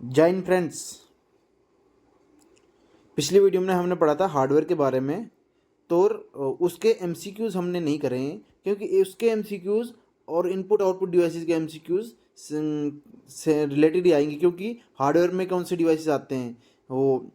जय हिंद फ्रेंड्स। पिछली वीडियो में हमने पढ़ा था हार्डवेयर के बारे में। तो उसके एमसीक्यूज़ हमने नहीं करे हैं क्योंकि उसके एमसीक्यूज़ और इनपुट आउटपुट डिवाइसेस के एमसीक्यूज़ से रिलेटेड ही आएंगे, क्योंकि हार्डवेयर में कौन से डिवाइसेस आते हैं, वो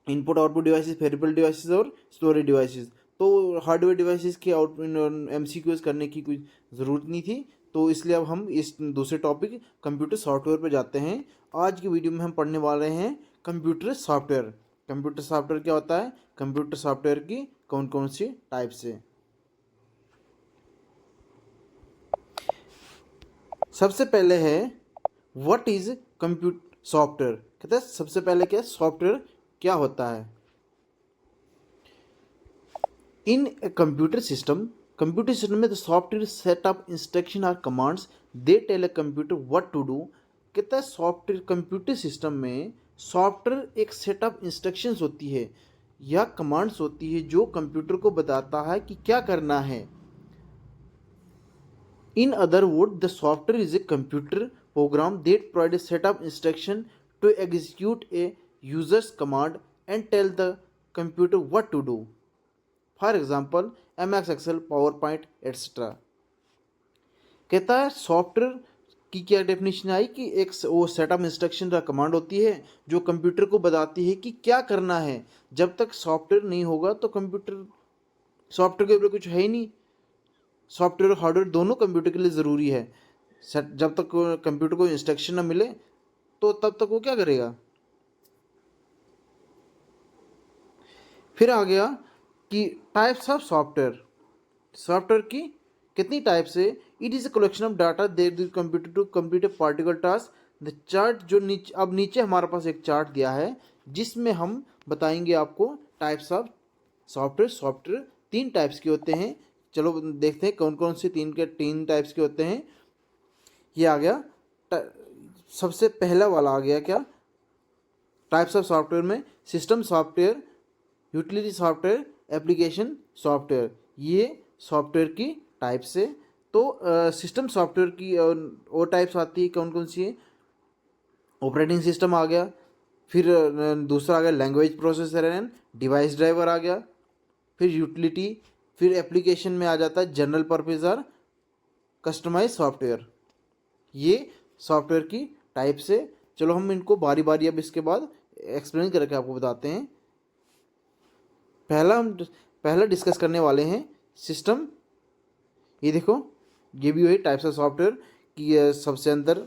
input output devices, variable devices और स्टोरेज डिवाइसेस। तो हार्डवेयर डिवाइसेस के आउट एमसीक्यूज़ करने की कोई ज़रूरत नहीं थी, तो इसलिए अब हम इस दूसरे टॉपिक कंप्यूटर सॉफ्टवेयर पर जाते हैं। आज की वीडियो में हम पढ़ने वाले हैं कंप्यूटर सॉफ्टवेयर। कंप्यूटर सॉफ्टवेयर क्या होता है, कंप्यूटर सॉफ्टवेयर की कौन कौन सी टाइप्स है। सबसे पहले है व्हाट इज कंप्यूटर सॉफ्टवेयर। कहते हैं सबसे पहले क्या सॉफ्टवेयर क्या होता है। इन कंप्यूटर सिस्टम में the software set up instruction or commands they tell a computer what to do. कहता है सॉफ्टवेयर कंप्यूटर सिस्टम में सॉफ्टवेयर एक सेटअप इंस्ट्रक्शंस होती है या कमांड्स होती है जो कंप्यूटर को बताता है कि क्या करना है। In other word the software is a computer program that provide a set of instruction to execute a user's command and tell the computer what to do. For example MS Excel, power point etcetera. कहता है software की क्या definition आई कि एक वो setup instruction का command होती है जो कंप्यूटर को बताती है कि क्या करना है। जब तक सॉफ्टवेयर नहीं होगा तो सॉफ्टवेयर के ऊपर कुछ है ही नहीं। सॉफ्टवेयर और हार्डवेयर दोनों कंप्यूटर के लिए ज़रूरी है। जब तक कंप्यूटर को इंस्ट्रक्शन ना मिले तो तब तक वो क्या करेगा। फिर आ गया कि टाइप्स ऑफ सॉफ्टवेयर की कितनी टाइप्स है। It is a collection of data there computer to complete a particular task. The chart जो नीचे हमारे पास एक चार्ट दिया है जिसमें हम बताएंगे आपको टाइप्स ऑफ सॉफ्टवेयर तीन टाइप्स के होते हैं। चलो देखते हैं कौन कौन से तीन टाइप्स के होते हैं। ये आ गया सबसे पहला वाला आ गया क्या टाइप्स ऑफ सॉफ्टवेयर में, system software, utility software, application software. ये सॉफ्टवेयर की टाइप्स है। तो सिस्टम सॉफ्टवेयर की और टाइप्स आती है कौन कौन सी है। ऑपरेटिंग सिस्टम आ गया, फिर दूसरा आ गया language processor and device driver आ गया, फिर यूटिलिटी, फिर एप्लीकेशन में आ जाता है जनरल पर्पज और कस्टमाइज सॉफ्टवेयर। ये सॉफ्टवेयर की टाइप्स है। चलो हम इनको बारी बारी अब इसके बाद एक्सप्लेन करके आपको बताते हैं। पहला डिस्कस करने वाले हैं सिस्टम। ये देखो, ये भी वही टाइप्स ऑफ सॉफ्टवेयर की सबसे अंदर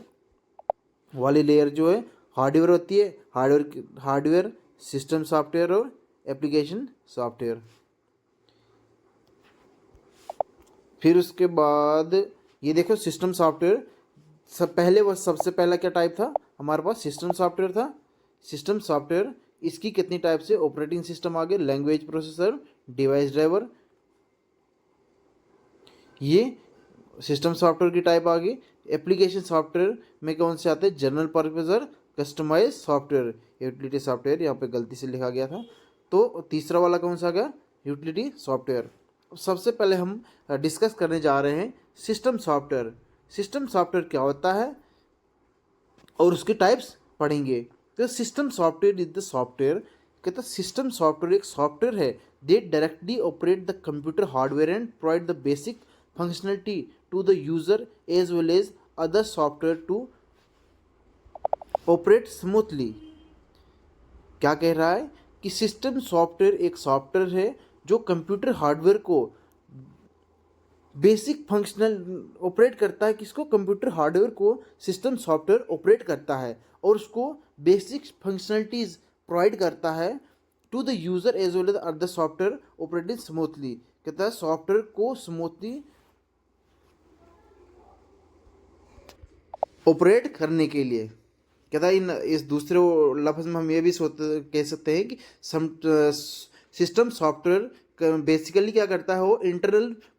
वाली लेयर जो है हार्डवेयर होती है। हार्डवेयर सिस्टम सॉफ्टवेयर और एप्लीकेशन सॉफ्टवेयर। फिर उसके बाद ये देखो सिस्टम सॉफ्टवेयर सबसे पहला क्या टाइप था हमारे पास, सिस्टम सॉफ्टवेयर था। सिस्टम सॉफ्टवेयर इसकी कितनी टाइप से, ऑपरेटिंग सिस्टम आ गया, लैंग्वेज प्रोसेसर, डिवाइस ड्राइवर। ये सिस्टम सॉफ्टवेयर की टाइप आ गई। एप्लीकेशन सॉफ्टवेयर में कौन से आते हैं, general purpose, customize software, utility software. यहाँ पे गलती से लिखा गया था। तो तीसरा वाला कौन सा आ गया, यूटिलिटी सॉफ्टवेयर। सबसे पहले हम डिस्कस करने जा रहे हैं सिस्टम सॉफ्टवेयर। सिस्टम सॉफ्टवेयर क्या होता है और उसकी टाइप्स पढ़ेंगे। तो system software is the software, कहता है सिस्टम सॉफ्टवेयर एक सॉफ्टवेयर है they directly operate the computer hardware and provide the basic functionality to the user as well as other software to operate smoothly. क्या कह रहा है कि सिस्टम सॉफ्टवेयर एक सॉफ्टवेयर है जो कंप्यूटर हार्डवेयर को बेसिक फंक्शनल ऑपरेट करता है। किसको, कंप्यूटर हार्डवेयर को सिस्टम सॉफ्टवेयर ऑपरेट करता है और उसको बेसिक फंक्शनलिटीज प्रोवाइड करता है to the user as well as other software operating smoothly. कहता है सॉफ्टवेयर को स्मूथली ऑपरेट करने के लिए। कहता है इस दूसरे लफ्ज़ में हम ये भी कह सकते हैं कि सिस्टम सॉफ्टवेयर बेसिकली क्या करता है, वो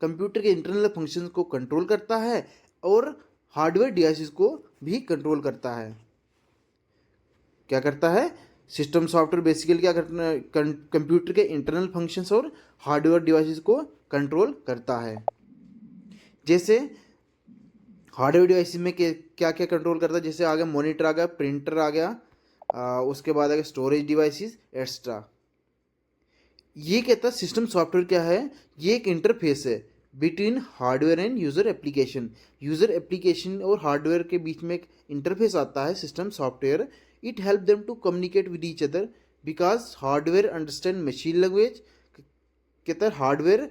कंप्यूटर के इंटरनल फंक्शंस को कंट्रोल करता है और हार्डवेयर डिवाइसेस को भी कंट्रोल करता है। क्या करता है सिस्टम सॉफ्टवेयर बेसिकली क्या करता है, कंप्यूटर के इंटरनल फंक्शंस और हार्डवेयर डिवाइसेस को कंट्रोल करता है। जैसे हार्डवेयर डिवाइस में क्या क्या कंट्रोल करता है, जैसे आ गया मॉनिटर, आ गया प्रिंटर, आ गया उसके बाद आगे स्टोरेज डिवाइसेस एक्स्ट्रा। ये कहता है सिस्टम सॉफ्टवेयर क्या है, ये एक इंटरफेस है between hardware and user application. User application और हार्डवेयर के बीच में एक इंटरफेस आता है system software. It help them to communicate with each other because hardware understand machine language. कहता है hardware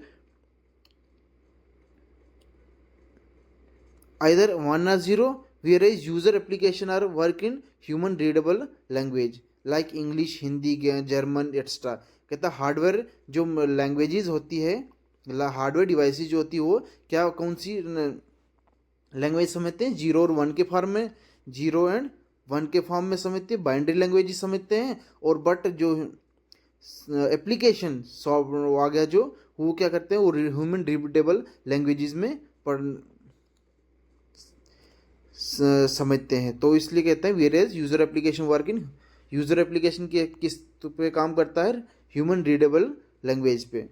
either 1 or 0, whereas user application are work in human readable language like English, Hindi, German extra. कहता hardware जो languages होती है, hardware devices जो होती है वो क्या कौन सी लैंग्वेज समझते हैं, 0 और 1 के फॉर्म में, 0 एंड 1 के फॉर्म में समझते हैं, बाइनरी लैंग्वेजेस समझते हैं। और बट जो एप्लीकेशन सॉफ्ट आ गया जो वो क्या करते हैं, वो ह्यूमन रीडेबल लैंग्वेजेस में पढ़ समझते हैं। तो इसलिए कहते हैं average user application work in, user application की किस पे काम करता है, ह्यूमन रीडेबल लैंग्वेज पे।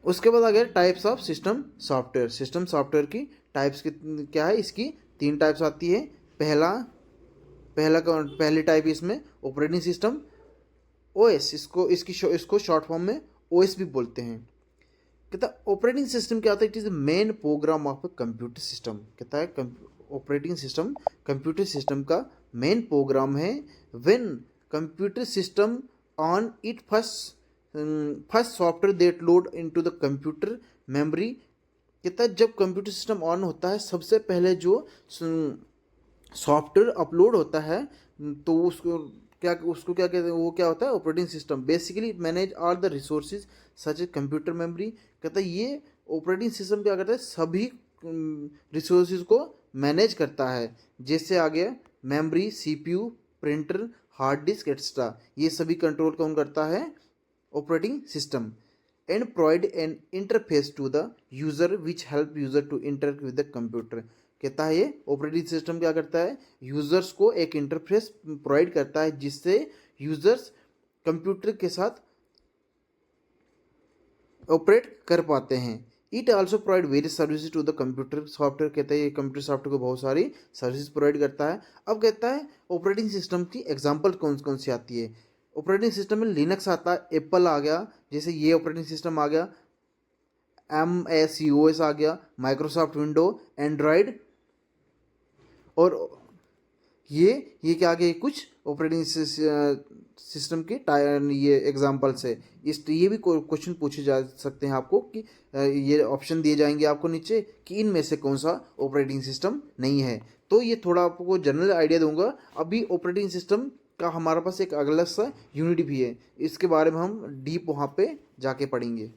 उसके बाद आ गया types of system software. System software की टाइप्स क्या है, इसकी 3 टाइप्स आती है। पहली टाइप इसमें ऑपरेटिंग सिस्टम, ओएस, इसको शॉर्ट फॉर्म में ओएस भी बोलते हैं। कहता है ऑपरेटिंग सिस्टम क्या होता है, it is the main program of a computer system. कहता है ऑपरेटिंग सिस्टम कंप्यूटर सिस्टम का मेन प्रोग्राम है। When computer system on it first software that load into the computer memory. कहता है जब कंप्यूटर सिस्टम ऑन होता है सबसे पहले जो सॉफ्टवेयर अपलोड होता है तो उसको क्या कहते हैं, वो क्या होता है operating system. Basically it manage all the resources such a computer memory. कहता है ये ऑपरेटिंग सिस्टम क्या करता है, सभी रिसोर्सेज को मैनेज करता है। जैसे आ गया memory, CPU, printer, hard disk extra, ये सभी कंट्रोल कौन करता है, operating system. And provide an interface to the user which help user to interact with the computer. कहता है ये ऑपरेटिंग सिस्टम क्या करता है, यूज़र्स को एक इंटरफेस प्रोवाइड करता है जिससे यूज़र्स कंप्यूटर के साथ ऑपरेट कर पाते हैं। It also provide various services to the computer software. कहता है ये कंप्यूटर सॉफ्टवेयर को बहुत सारी सर्विसेज प्रोवाइड करता है। अब कहता है ऑपरेटिंग सिस्टम की एग्जांपल कौन कौन सी आती है। ऑपरेटिंग सिस्टम में लिनक्स आता है, एप्पल आ गया, जैसे ये ऑपरेटिंग सिस्टम आ गया, MS आ गया, माइक्रोसॉफ्ट विंडो, एंड्रॉयड। और ये क्या आ गया, कुछ ऑपरेटिंग सिस्टम के ये एग्जांपल्स है। ये भी क्वेश्चन पूछे जा सकते हैं आपको कि ये ऑप्शन दिए जाएंगे आपको नीचे कि इनमें से कौन सा ऑपरेटिंग सिस्टम नहीं है। तो ये थोड़ा आपको जनरल आइडिया दूंगा। अभी ऑपरेटिंग सिस्टम का हमारे पास एक अगला सा यूनिट भी है, इसके बारे में हम डीप वहाँ पे जाके पढ़ेंगे।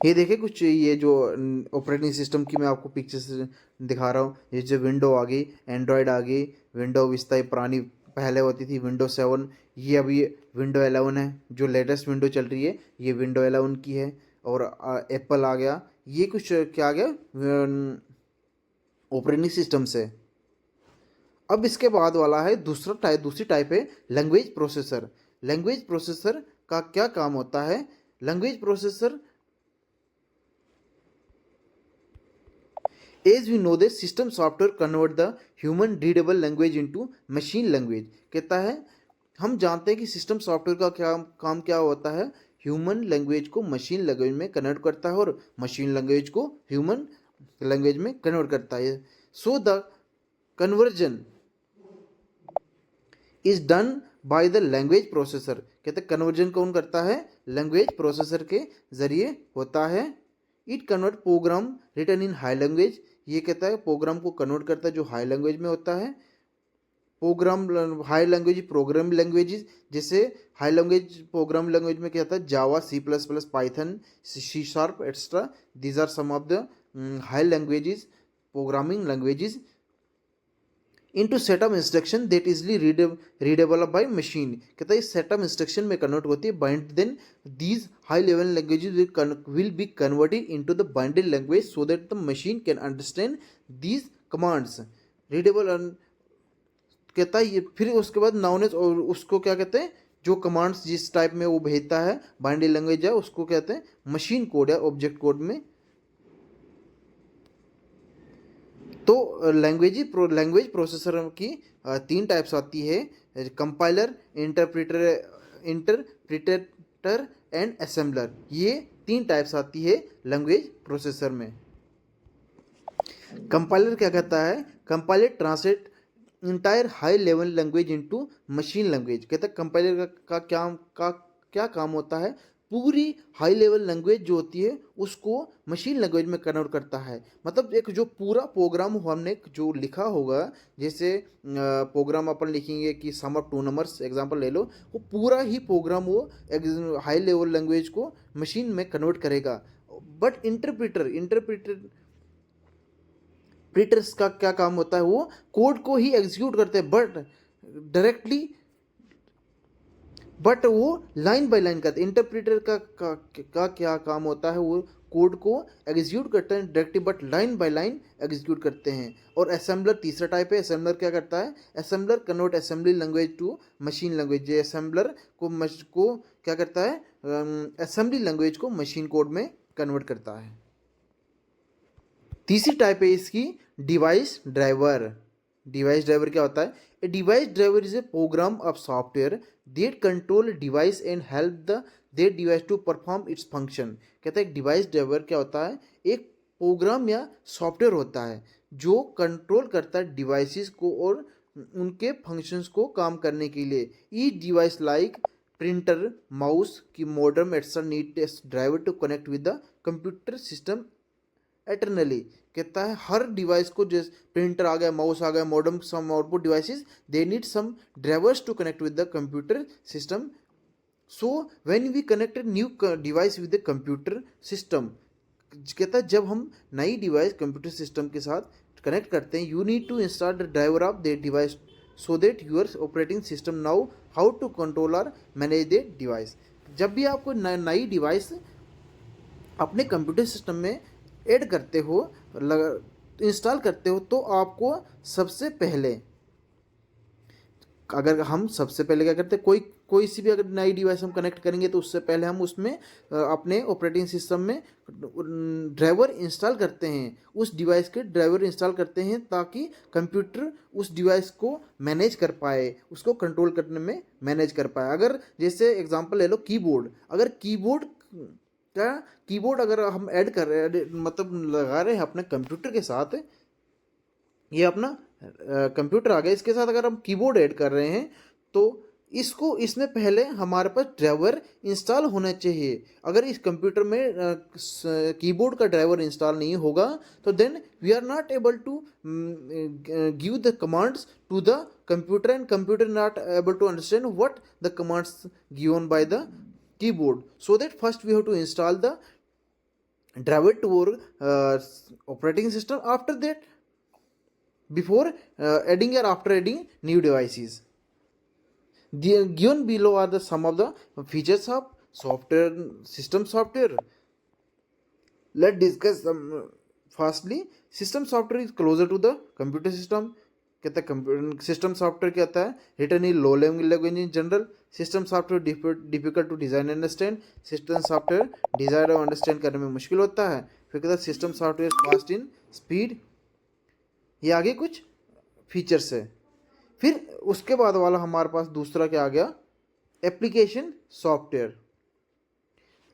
ये देखिए कुछ ये जो ऑपरेटिंग सिस्टम की मैं आपको पिक्चर्स दिखा रहा हूँ। ये जो विंडो आ गई, एंड्रॉयड आ गई, विंडो विस्ता पुरानी पहले होती थी विंडो 7, ये अभी विंडो 11 है, जो लेटेस्ट विंडो चल रही है ये विंडो 11 की है। और एप्पल आ गया, ये कुछ क्या आ गया ऑपरेटिंग सिस्टम से। अब इसके बाद वाला है दूसरी टाइप है लैंग्वेज प्रोसेसर। लैंग्वेज प्रोसेसर का क्या काम होता है, language processor As we know that system software convert the human readable language into machine language। कहता है हम जानते हैं कि सिस्टम सॉफ्टवेयर का क्या काम क्या होता है, ह्यूमन लैंग्वेज को मशीन लैंग्वेज में कन्वर्ट करता है और मशीन लैंग्वेज को ह्यूमन लैंग्वेज में कन्वर्ट करता है। So the conversion is done by the language processor. कहते हैं कन्वर्जन कौन करता है, लैंग्वेज प्रोसेसर के जरिए होता है। It convert program written in high language. ये कहता है प्रोग्राम को कन्वर्ट करता है जो हाई लैंग्वेज में होता है। Program high language program languages, जैसे हाई लैंग्वेज प्रोग्राम लैंग्वेज में क्या होता है, Java, C++, Python, C# extra, these are some of the high languages programming languages into setup instruction that easily readable by machine. कहता है setup instruction में convert होती है। Bind then these high level languages will be converted into the binded language so that the machine can understand these commands readable. कहता है ये फिर उसके बाद नाउन और उसको क्या कहते हैं, जो कमांड्स जिस टाइप में वो भेजता है बाइनरी लैंग्वेज है उसको कहते हैं मशीन कोड या ऑब्जेक्ट कोड में। तो लैंग्वेज प्रोसेसर की तीन टाइप्स आती है, कंपाइलर, इंटरप्रिटेटर एंड असेंबलर। ये तीन टाइप्स आती है लैंग्वेज प्रोसेसर में। कंपाइलर क्या कहता है, compiler translate entire high level language into machine language. कहता है कंपाइलर का क्या काम होता है, पूरी हाई लेवल लैंग्वेज जो होती है उसको मशीन लैंग्वेज में कन्वर्ट करता है। मतलब एक जो पूरा प्रोग्राम हमने जो लिखा होगा, जैसे प्रोग्राम अपन लिखेंगे कि सम ऑफ टू नंबर्स एग्जांपल ले लो, वो पूरा ही प्रोग्राम वो हाई लेवल लैंग्वेज को मशीन में कन्वर्ट करेगा। बट इंटरप्रिटर्स का क्या काम होता है, वो कोड को ही एग्जीक्यूट करते हैं बट डायरेक्टली, बट वो लाइन बाय लाइन करते हैं। इंटरप्रेटर का क्या काम होता है, वो कोड को एग्जीक्यूट करते हैं directly but line by line execute करते हैं। और असेंबलर तीसरा टाइप है। असेंबलर क्या करता है, assembler convert assembly language to machine language. ये असेंबलर को क्या करता है, असेंबली लैंग्वेज को मशीन कोड में कन्वर्ट करता है। तीसरी टाइप है इसकी डिवाइस ड्राइवर। डिवाइस ड्राइवर क्या होता है, a device driver is a program of software that control device and help the that device to perform its function. कहता है डिवाइस ड्राइवर क्या होता है, एक प्रोग्राम या सॉफ्टवेयर होता है जो कंट्रोल करता है डिवाइसेस को और उनके फंक्शंस को काम करने के लिए। Each device like printer, mouse key modern etc need driver to connect with the computer system externally. कहता है हर डिवाइस को, जैसे प्रिंटर आ गया, माउस आ गया, modern some output devices, they need some drivers to connect with the computer system. So when we connect new device with the computer system, कहता है जब हम नई डिवाइस कंप्यूटर सिस्टम के साथ कनेक्ट करते हैं, you need to install the driver of the device so that your operating system now how to control और मैनेज द डिवाइस। जब भी आपको नई डिवाइस अपने कंप्यूटर सिस्टम में ऐड करते हो, इंस्टॉल करते हो, तो आपको सबसे पहले क्या करते हैं, कोई सी भी अगर नई डिवाइस हम कनेक्ट करेंगे तो उससे पहले हम उसमें अपने ऑपरेटिंग सिस्टम में ड्राइवर इंस्टॉल करते हैं, उस डिवाइस के ड्राइवर इंस्टॉल करते हैं ताकि कंप्यूटर उस डिवाइस को मैनेज कर पाए, उसको कंट्रोल करने में मैनेज कर पाए। अगर जैसे एग्जांपल ले लो कीबोर्ड, अगर कीबोर्ड अगर हम ऐड कर रहे हैं, मतलब लगा रहे हैं अपने कंप्यूटर के साथ, ये अपना कंप्यूटर आ गया, इसके साथ अगर हम कीबोर्ड ऐड कर रहे हैं तो इसमें पहले हमारे पास ड्राइवर इंस्टॉल होना चाहिए। अगर इस कंप्यूटर में कीबोर्ड का ड्राइवर इंस्टॉल नहीं होगा तो then we are not able to give the commands to the computer and computer not able to understand what the commands given by the keyboard. So that first we have to install the driver to our operating system. After that, before adding or after adding new devices, the given below are the some of the features of system software. Let's discuss firstly, system software is closer to the computer system. कहता है computer system software क्या होता है, written in low language in general. System software difficult to design understand, system software design और understand करने में मुश्किल होता है। फिर कहता है system software fast in speed. ये आगे कुछ फीचर्स है। फिर उसके बाद वाला हमारे पास दूसरा क्या आ गया, एप्लीकेशन सॉफ्टवेयर।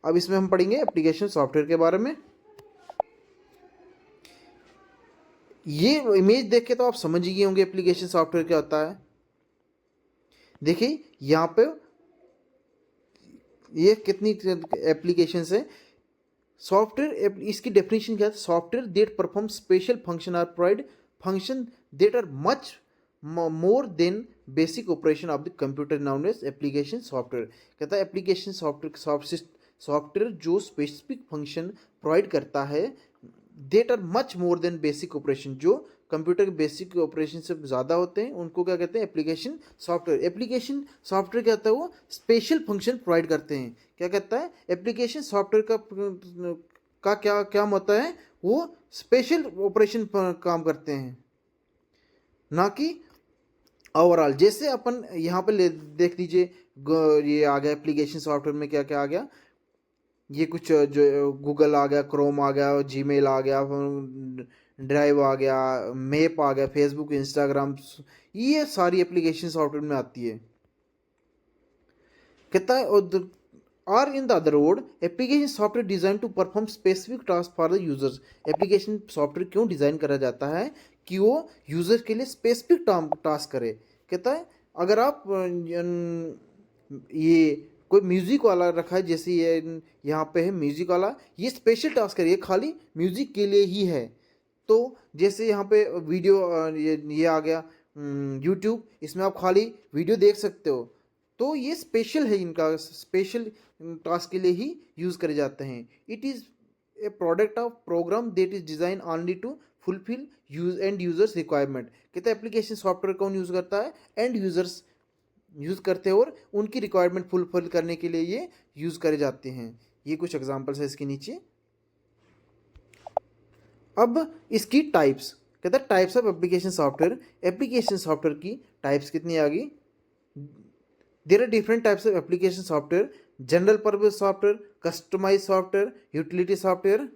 अब इसमें हम पढ़ेंगे एप्लीकेशन सॉफ्टवेयर के बारे में। ये इमेज देख के तो आप समझ ही गए होंगे एप्लीकेशन सॉफ्टवेयर क्या होता है। देखिए यहाँ पे ये कितनी एप्लीकेशंस है। सॉफ्टवेयर, इसकी डेफिनेशन क्या है, software that perform special function or provide function that are much more than basic operation of the computer known as application software. कहता है एप्लीकेशन सॉफ्टवेयर जो स्पेसिफिक फंक्शन प्रोवाइड करता है, that are much more than basic operation, जो computer के basic operation से ज़्यादा होते हैं, उनको क्या कहते हैं, एप्लीकेशन सॉफ्टवेयर। एप्लीकेशन सॉफ्टवेयर क्या होता है, वो स्पेशल फंक्शन प्रोवाइड करते हैं। क्या कहता है, एप्लीकेशन सॉफ्टवेयर का क्या काम होता है, वो स्पेशल ऑपरेशन पर काम करते हैं, ना कि ओवरऑल। जैसे अपन यहाँ पे देख लीजिए ये आ गया एप्लीकेशन सॉफ्टवेयर में क्या क्या आ गया, ये कुछ जो गूगल आ गया, क्रोम आ गया, जीमेल आ गया, ड्राइव आ गया, मैप आ गया, फेसबुक, इंस्टाग्राम, ये सारी एप्लीकेशन सॉफ्टवेयर में आती है। कहता है और in the other word application software design to perform specific task for the users. Application software क्यों डिजाइन करा जाता है कि वो यूजर के लिए स्पेसिफिक टास्क करे। कहता है अगर आप ये कोई म्यूजिक वाला रखा है, जैसे ये यहाँ पे है म्यूजिक वाला, ये स्पेशल टास्क है, ये खाली म्यूजिक के लिए ही है। तो जैसे यहाँ पे वीडियो ये आ गया यूट्यूब, इसमें आप खाली वीडियो देख सकते हो, तो ये स्पेशल है, इनका स्पेशल टास्क के लिए ही यूज़ करे जाते हैं। It is a product of program that is design only to fulfil end users requirement. कहते हैं एप्लीकेशन सॉफ्टवेयर कौन यूज़ करता है, एंड यूजर्स यूज़ करते हैं और उनकी रिक्वायरमेंट फुलफिल करने के लिए ये यूज़ करे जाते हैं। ये कुछ एग्जांपल्स है इसके नीचे। अब इसकी टाइप्स, कहता है types of application software. Application software की टाइप्स कितनी आ गई, there are different types of application software. General purpose software, customise software, utility software.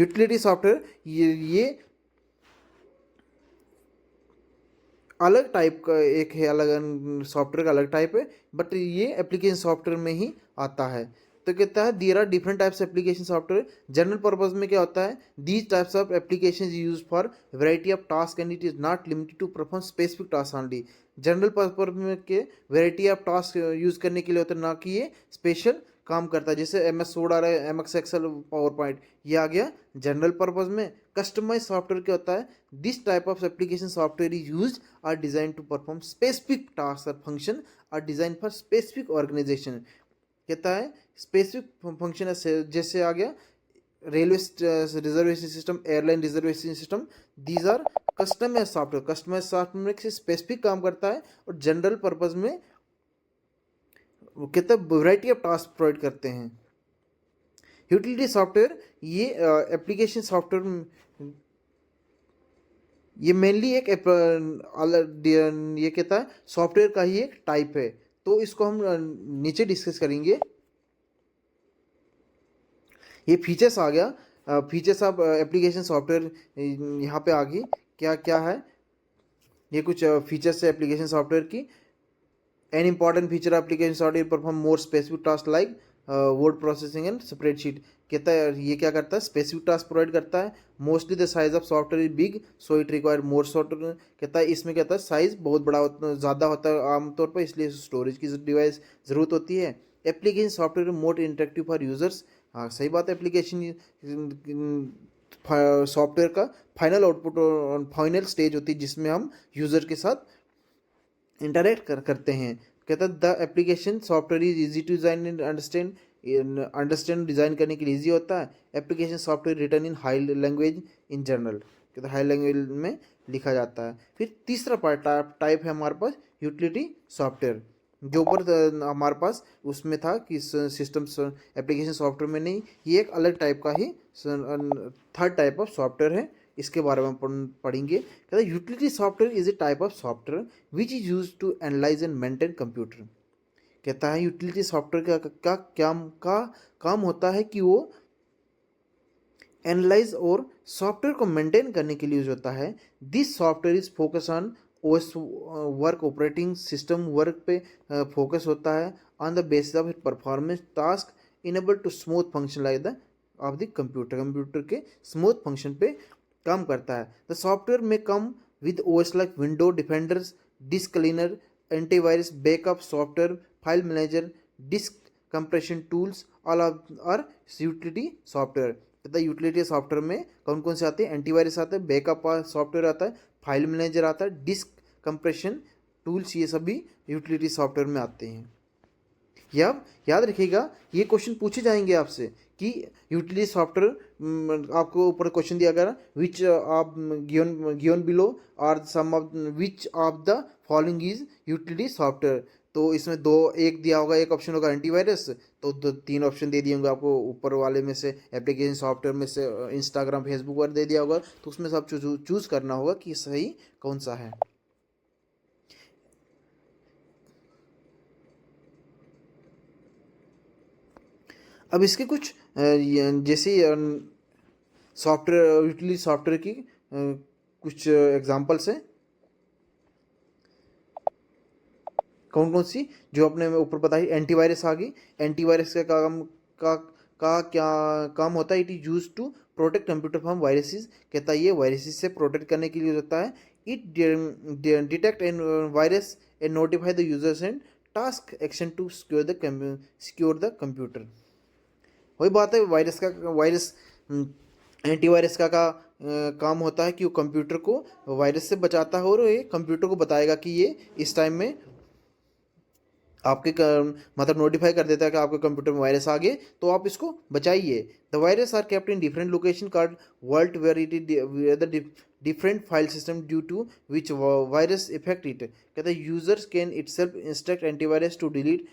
Utility software ये अलग टाइप का एक है, अलग सॉफ्टवेयर का अलग टाइप है, बट ये एप्लीकेशन सॉफ्टवेयर में ही आता है। तो कहता है there are different types application software. General purpose में क्या होता है, these types of application use for variety of task and it is not limited to perform specific task only. General purpose में के वेराइटी ऑफ टास्क यूज करने के लिए होता है, ना कि ये स्पेशल काम करता है। जैसे एम एस वर्ड आ रहा है, MS Excel, PowerPoint, ये आ गया जनरल पर्पज में। कस्टमाइज सॉफ्टवेयर क्या होता है, this type of application software is use are design to perform specific task और function are design for specific organisation. कहता है स्पेसिफिक फंक्शन जैसे आ गया railway reservation system, airline reservation system, these are customise software. Customise software में specific काम करता है, और जनरल पर्पज में वो कहते हैं वैरायटी ऑफ टास्क प्रोवाइड करते हैं। यूटिलिटी सॉफ्टवेयर ये एप्लीकेशन सॉफ्टवेयर, ये मेनली एक ये कहता है सॉफ्टवेयर का ही एक टाइप है। तो इसको हम नीचे डिस्कस करेंगे। ये फीचर्स आ गया, फीचर्स ऑफ एप्लीकेशन सॉफ्टवेयर यहाँ पे आ गई, क्या क्या है, ये कुछ फीचर्स है एप्लीकेशन सॉफ्टवेयर की। An important feature application software perform more specific task like word processing and spreadsheet. कहता है ये क्या करता है, स्पेसिफिक टास्क प्रोवाइड करता है। Mostly the size of software is big so it require more software. कहता है इसमें कहता है साइज बहुत बड़ा ज़्यादा होता है आमतौर पर, इसलिए स्टोरेज की डिवाइस ज़रूरत होती है। Application software more interactive for users. हाँ सही बात है, एप्लीकेशन सॉफ्टवेयर का फाइनल आउटपुट और फाइनल स्टेज होती है जिसमें हम यूज़र के साथ इंटरेक्ट करते हैं। कहता है the application software is easy to design and understand design करने के लिए ईजी होता है। Application software return in high language in general, कहता है हाई लैंग्वेज में लिखा जाता है। फिर तीसरा पार्ट टाइप है हमारे पास यूटिलिटी सॉफ्टवेयर, जो ऊपर हमारे पास उसमें था कि सिस्टम एप्लीकेशन सॉफ्टवेयर में नहीं, ये एक अलग टाइप का ही थर्ड टाइप ऑफ सॉफ्टवेयर है, इसके बारे में पढ़ेंगे। कहता है utility software is a type of software which is use to analyse and maintain computer. कहता है यूटिलिटी सॉफ्टवेयर का क्या काम होता है कि वो एनालाइज और सॉफ्टवेयर को मेंटेन करने के लिए यूज होता है। This software is focus on OS work, operating system work पे फोकस होता है। On the basis of performance task enable to smooth function like the of the computer के स्मूथ फंक्शन पे काम करता है। द सॉफ्टवेयर में come with OS like window defenders, disk cleaner, antivirus, backup software, file manager, disk compression tools, all are utility software. तथा utility software में कौन कौन से आते हैं, एंटीवायरस आता है, बैकअप सॉफ्टवेयर आता है, फाइल मैनेजर आता है, डिस्क कंप्रेशन टूल्स, ये सभी यूटिलिटी सॉफ्टवेयर में आते हैं। याद रखिएगा ये क्वेश्चन पूछे जाएंगे आपसे कि यूटिलिटी सॉफ्टवेयर, आपको ऊपर क्वेश्चन दिया गया विच आप given below are some of which of the following is utility software. तो इसमें दो एक दिया होगा, एक ऑप्शन होगा एंटीवायरस, तो तीन ऑप्शन दे दिए होंगे आपको ऊपर वाले में से, एप्लीकेशन सॉफ्टवेयर में से इंस्टाग्राम फेसबुक पर दे दिया होगा, तो उसमें से आप चूज करना होगा कि सही कौन सा है। अब इसके कुछ जैसे सॉफ्टवेयर यूटिलिटी सॉफ्टवेयर की कुछ एग्जांपल्स हैं। कौन कौन सी जो अपने ऊपर बताई, एंटीवायरस आ गई। एंटीवायरस का काम का क्या काम होता है? It is use to protect computer from viruses. कहता है ये वायरसेस से प्रोटेक्ट करने के लिए होता है। It detect an virus and notify the users and task action to secure the computer. वही बात है, वायरस एंटीवायरस काम होता है कि वो कंप्यूटर को वायरस से बचाता है, और ये कंप्यूटर को बताएगा कि ये इस टाइम में मतलब नोटिफाई कर देता है कि आपके कंप्यूटर में वायरस आ गए, तो आप इसको बचाइए। The virus are kept in different location card world where it is different file system due to which virus effect it. कहते हैं users can itself instruct antivirus to delete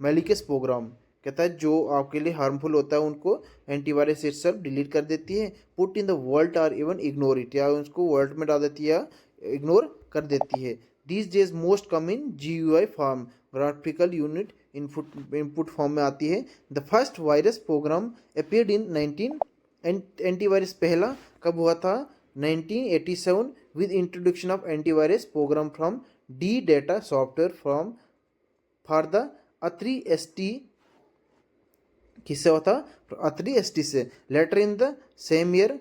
malicious program. कहता है जो आपके लिए harmful होता है उनको एंटीवायरस इट सेल्फ डिलीट कर देती है। Put in the world or even ignore it, या उसको वर्ल्ड में डाल देती है, इग्नोर कर देती है। These days most come in GUI form, graphical unit input form में आती है। The first virus program appeared in 19 antivirus पहला कब हुआ था? 1987 with introduction of antivirus program from D data software from for the Atri ST। किससे हुआ था? अत्री ST से। Later in the same year.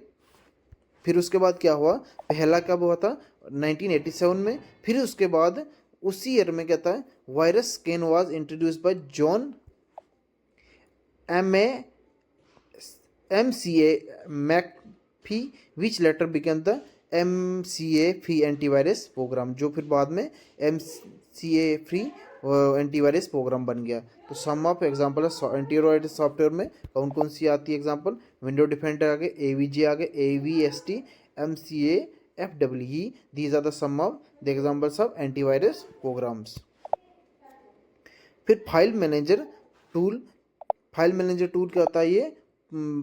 फिर उसके बाद क्या हुआ? पहला कब हुआ था? 1987 में। फिर उसके बाद उसी ईयर में कहता है virus scan was introduced by John MCA McAfee which letter became the MCA free antivirus program, जो फिर बाद में MCA फ्री एंटीवायरस प्रोग्राम बन गया। तो some of example antivirus software में कौन कौन सी आती है एग्जांपल? विंडो डिफेंडर आगे, AVG आगे, AVST, MCA, FWE। These are the some of the examples of antivirus programs. फिर file manager tool. File manager tool क्या होता है? ये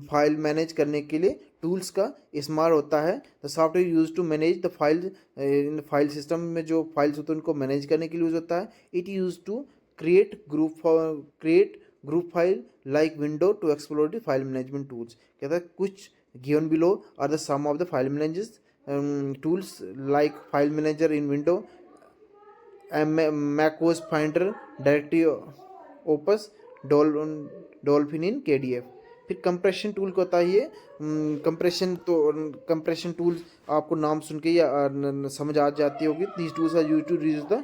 फाइल मैनेज करने के लिए टूल्स का इस्तेमाल होता है। The software use to manage the file in file system में जो फाइल्स होते हैं उनको मैनेज करने के लिए यूज होता है। It use to create group file like window to explore the file management tools. कहता है कुछ given below are the some of the file managers tools like file manager in window, macOS finder, directory opus, dolphin in KDF। फिर compression tool को होता है ये compression tool आपको नाम सुन के या समझ आ जाती होगी। These tools are used to reduce the,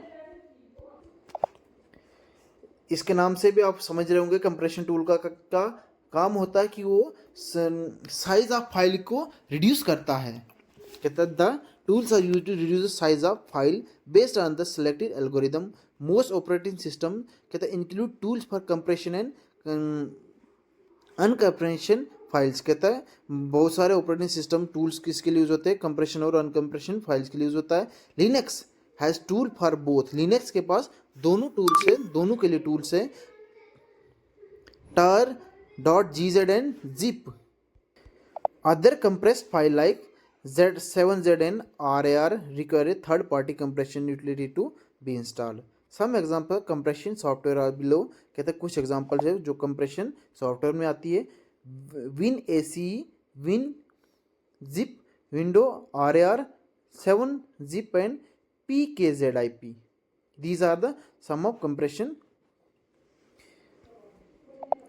इसके नाम से भी आप समझ रहे होंगे कंप्रेशन टूल का काम होता है कि वो साइज ऑफ फाइल को रिड्यूस करता है। कहता है the tools are used to reduce the size of file based on the selected algorithm. Most operating system कहता है include tools for compression and uncompression files. कहता है बहुत सारे ऑपरेटिंग सिस्टम टूल्स किसके लिए यूज होते हैं? कंप्रेशन और अनकम्प्रेशन फाइल्स के लिए यूज होता है। Linux has tool for both. Linux के पास दोनों टूल्स है, दोनों के लिए टूल्स है। tar.gz and zip। Other compressed file like Z7ZN RAR require third party compression utility to be installed. Some example compression software are below. कहते हैं कुछ एग्जाम्पल्स है जो कंप्रेशन सॉफ्टवेयर में आती है। Win ACE, win zip, window RAR, 7-zip and PKZIP। These are the some of compression.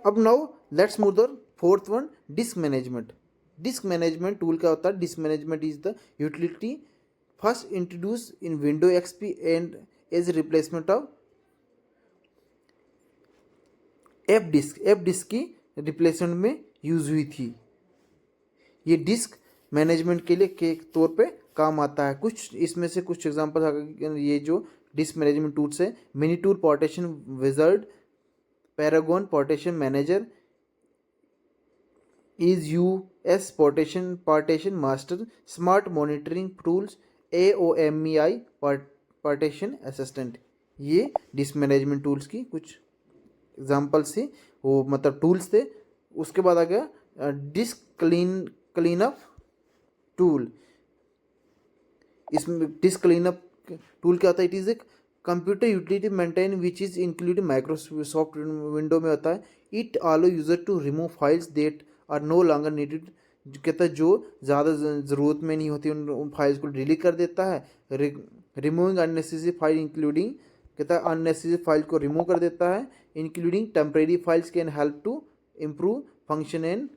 अब now let's move the fourth one, disk management. Disk management tool क्या होता है? Disk management is the utility first introduce in window XP and as replacement of F disk की replacement में use हुई थी। ये disc management के लिए के तौर पे काम आता है। कुछ इसमें से कुछ एग्जांपल ये जो डिस्क मैनेजमेंट टूल्स है: mini tool partition wizard, Paragon partition manager, EaseUS partition master, smart monitoring tools, AOMEI partition assistant. ये डिस्क मैनेजमेंट टूल्स की कुछ एग्जाम्पल्स थी, वो मतलब टूल्स थे। उसके बाद आ गया डिस्क क्लीनअप टूल। इसमें डिस्क क्लीनअप टूल क्या होता है? It is a computer utility maintain which is including Microsoft window में होता है। It allow user to remove files that are no longer needed, कहता है जो ज़्यादा ज़रूरत में नहीं होती उन फाइल्स को डिलीट कर देता है। रिमूविंग अननेसेसरी फाइल इंक्लूडिंग, कहता है अननेसेसरी फाइल को रिमूव कर देता है। Including temporary files can help to improve function and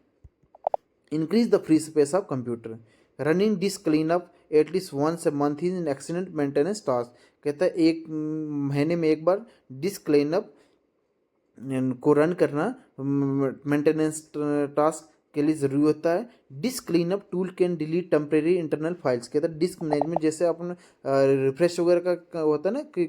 increase the free space of computer. Running disk cleanup at least once a month is an excellent maintenance task. कहता है एक महीने में एक बार डिस्क क्लीनअप को रन करना maintenance task के लिए ज़रूरी होता है। Disc cleanup tool can delete temporary internal files, कहता है डिस्क मैनेजमेंट जैसे अपन रिफ्रेश वगैरह का होता है ना कि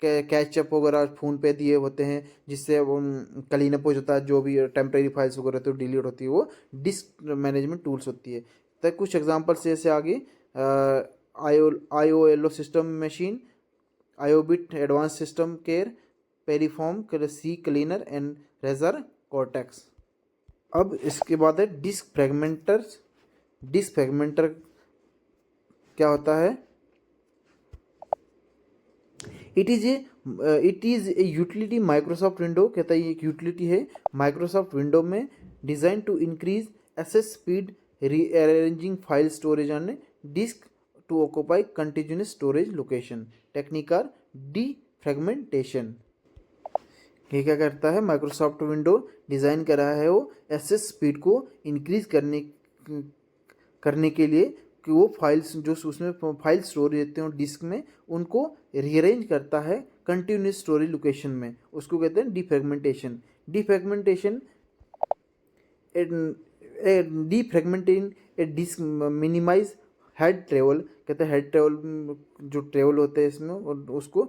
कैचअप वगैरह फ़ोन पे दिए होते हैं जिससे क्लीन अप हो जाता है, जो भी टेम्प्रेरी फाइल्स वगैरह होती है डिलीट होती है, वो डिस्क मैनेजमेंट टूल्स होती है। तो कुछ एग्जांपल्स जैसे आगे IOLO system machine, IObit advanced system care, Piriform CCleaner and Razer Cortex. अब इसके बाद है डिस्क फ्रेगमेंटर्स। डिस्क फ्रेगमेंटर क्या होता है? It is a utility Microsoft window, कहता है ये एक यूटिलिटी है माइक्रोसॉफ्ट विंडो में design to increase access speed, rearranging file storage on disk to occupy continuous storage location. Technique are defragmentation. ये क्या करता है? माइक्रोसॉफ्ट विंडो डिज़ाइन कर रहा है वो एक्सेस स्पीड को इंक्रीज करने के लिए कि वो फाइल्स जो उसमें फाइल स्टोर रहते हैं डिस्क में उनको रीअरेंज करता है कंटिन्यूस स्टोरेज लोकेशन में, उसको कहते हैं डीफ्रेगमेंटेशन। डीफ्रेगमेंटेशन डीफ्रेगमेंटिंग ए डिस्क मिनिमाइज हेड ट्रेवल, कहते हैं हेड ट्रेवल जो ट्रेवल होते हैं इसमें उसको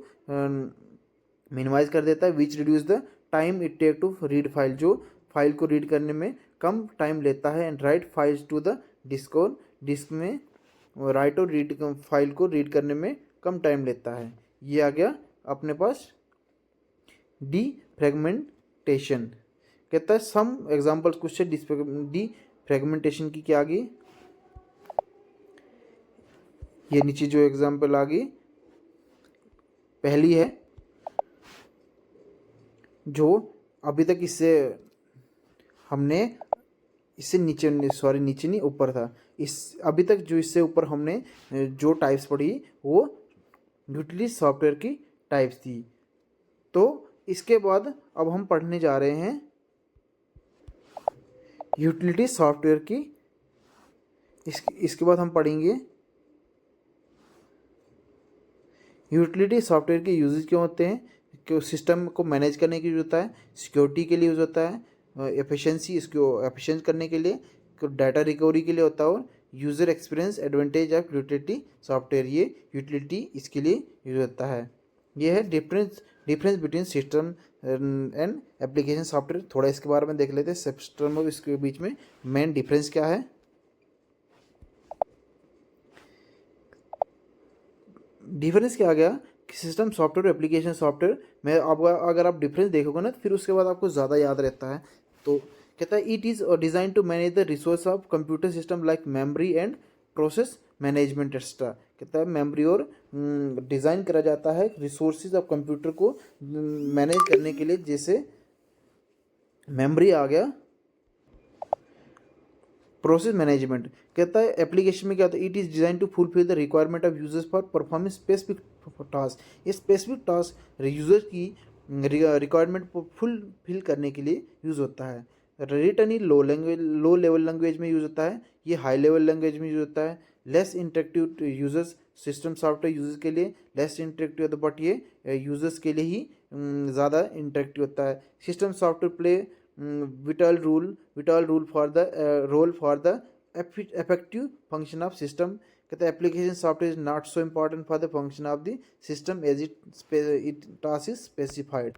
मिनिमाइज कर देता है। Which reduce the time it take to read file, जो फाइल को रीड करने में कम टाइम लेता है। And write files to the disk, और डिस्क में राइट और रीड फाइल को रीड करने में कम टाइम लेता है। ये आ गया अपने पास डी फ्रेगमेंटेशन। कहता है सम एग्जांपल्स कुछ है डी फ्रेगमेंटेशन की। क्या आ गई? ये नीचे जो एग्जांपल आ गई, पहली है जो अभी तक इससे हमने इससे नीचे नीचे नहीं ऊपर था, इस अभी तक जो इससे ऊपर हमने जो टाइप्स पढ़ी वो यूटिलिटी सॉफ्टवेयर की टाइप्स थी। तो इसके बाद अब हम पढ़ने जा रहे हैं यूटिलिटी सॉफ्टवेयर की। इसके बाद हम पढ़ेंगे यूटिलिटी सॉफ्टवेयर के यूजेस क्यों होते हैं, कि सिस्टम को मैनेज करने के लिए होता है, सिक्योरिटी के लिए यूज होता है, एफिशिएंसी इसको एफिशिएंट करने के लिए, डाटा रिकवरी के लिए होता है, और user experience advantage of utility software, ये यूटिलिटी इसके लिए यूज होता है। ये है difference between system and application software. थोड़ा इसके बारे में देख लेते हैं, सिस्टम और इसके बीच में मेन डिफरेंस क्या है। डिफरेंस क्या आ गया कि सिस्टम सॉफ्टवेयर और एप्लीकेशन सॉफ्टवेयर में अब अगर आप डिफरेंस देखोगे ना तो फिर उसके बाद आपको ज़्यादा याद रहता है। तो कहता है it is design to manage the resource of computer system like memory and process management extra. कहता है मेमोरी और डिज़ाइन करा जाता है रिसोर्सेज ऑफ कंप्यूटर को मैनेज करने के लिए, जैसे मेमोरी आ गया, प्रोसेस मैनेजमेंट। कहता है एप्लीकेशन में क्या होता है, it is design to fulfil the requirement of users for performing specific task. ये स्पेसिफिक टास्क यूजर की रिक्वायरमेंट को फुलफिल करने के लिए यूज़ होता है। Return in low level language में यूज़ होता है, ये हाई लेवल लैंग्वेज में यूज़ होता है। Less interactive users, system software users के लिए लेस इंटरेक्टिव होता है, बट ये यूजर्स के लिए ही ज़्यादा इंटरेक्टिव होता है। System software play vital role for the effective function of system। कहते हैं application software is not so important for the function of the system as it task is specified।